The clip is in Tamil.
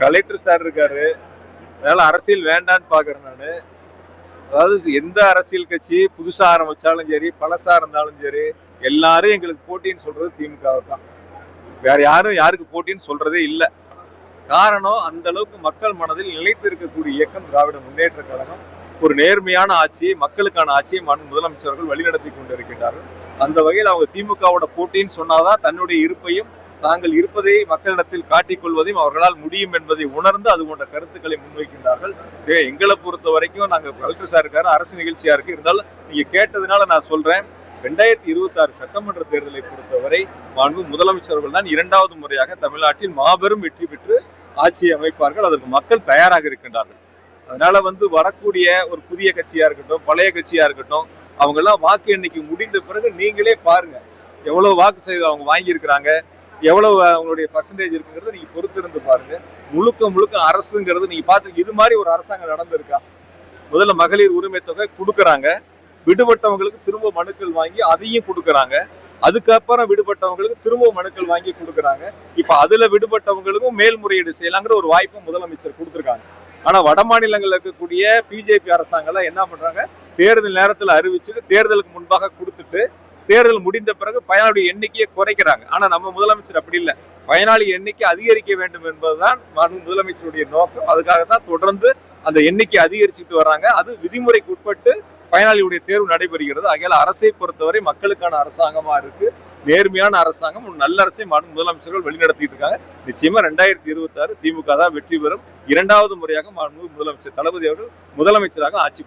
கலெக்டர் சார் இருக்காரு, அதனால அரசியல் வேண்டான்னு பாக்குறேன் நானு. அதாவது எந்த அரசியல் கட்சி புதுசா ஆரம்பிச்சாலும் சரி, பழசா இருந்தாலும் சரி, எல்லாரும் எங்களுக்கு போட்டின்னு சொல்றது திமுக தான். வேற யாரும் யாருக்கு போட்டின்னு சொல்றதே இல்லை. காரணம், அந்த அளவுக்கு மக்கள் மனதில் நிலைத்து இருக்கக்கூடிய இயக்கம் திராவிட முன்னேற்ற கழகம். ஒரு நேர்மையான ஆட்சி, மக்களுக்கான ஆட்சியை முதலமைச்சர்கள் வழிநடத்தி கொண்டிருக்கின்றார்கள். அந்த வகையில் அவங்க திமுகவோட போட்டின்னு சொன்னாதான் தன்னுடைய இருப்பையும் தாங்கள் இருப்பதை மக்களிடத்தில் காட்டிக் கொள்வதையும் அவர்களால் முடியும் என்பதை உணர்ந்து அது போன்ற கருத்துக்களை முன்வைக்கின்றார்கள். எங்களை பொறுத்த வரைக்கும் நாங்கள் கலெக்டர் சார் இருக்காரு, அரசு நிகழ்ச்சியா இருக்கு. இருந்தாலும் நீங்க கேட்டதுனால நான் சொல்றேன், 2026 சட்டமன்ற தேர்தலை பொறுத்தவரை முதலமைச்சர்கள் தான் இரண்டாவது முறையாக தமிழ்நாட்டில் மாபெரும் வெற்றி பெற்று ஆட்சியை அமைப்பார்கள். அதற்கு மக்கள் தயாராக இருக்கின்றார்கள். அதனால வரக்கூடிய ஒரு புதிய கட்சியா இருக்கட்டும், பழைய கட்சியா இருக்கட்டும், அவங்க எல்லாம் வாக்கு எண்ணிக்கை முடிந்த பிறகு நீங்களே பாருங்க எவ்வளவு வாக்கு செய்து அவங்க வாங்கி இருக்கிறாங்க, எவ்வளவு அவங்களுடைய பர்சன்டேஜ் இருக்குங்கிறத நீங்க பொறுத்திருந்து பாருங்க. முழுக்க முழுக்க அரசுங்கிறது நீங்க பார்த்து இது மாதிரி ஒரு அரசாங்கம் நடந்திருக்கா? முதல்ல மகளிர் உரிமை தொகை கொடுக்கறாங்க, விடுபட்டவங்களுக்கு திரும்ப மனுக்கள் வாங்கி அதையும் கொடுக்கறாங்க, அதுக்கப்புறம் விடுபட்டவங்களுக்கு திரும்ப மனுக்கள் வாங்கி கொடுக்கறாங்க. இப்ப அதுல விடுபட்டவங்களுக்கும் மேல்முறையீடு செய்யலாங்கிற ஒரு வாய்ப்பு முதலமைச்சர் கொடுத்திருக்காங்க. ஆனா வட மாநிலங்கள்ல இருக்கக்கூடிய பிஜேபி அரசாங்கம் என்ன பண்றாங்க, தேர்தல் நேரத்தில் அறிவிச்சுட்டு தேர்தலுக்கு முன்பாக கொடுத்துட்டு தேர்தல் முடிந்த பிறகு பயனாளி எண்ணிக்கையை குறைக்கிறாங்க. ஆனா நம்ம முதலமைச்சர் அப்படி இல்லை, பயனாளி எண்ணிக்கை அதிகரிக்க வேண்டும் என்பதுதான் முதலமைச்சருடைய நோக்கம். அதுக்காகத்தான் தொடர்ந்து அந்த எண்ணிக்கை அதிகரிச்சுட்டு வர்றாங்க. அது விதிமுறைக்கு உட்பட்டு பயனாளியுடைய தேர்வு நடைபெறுகிறது. ஆகையால் அரசை பொறுத்தவரை மக்களுக்கான அரசாங்கமா இருக்கு, நேர்மையான அரசாங்கம், ஒரு நல்ல அரசை முதலமைச்சர்கள் வழிநடத்திட்டு இருக்காங்க. நிச்சயமா 2026 திமுக தான் வெற்றி பெறும். இரண்டாவது முறையாக முதலமைச்சர் தளபதி அவர்கள் முதலமைச்சராக ஆட்சி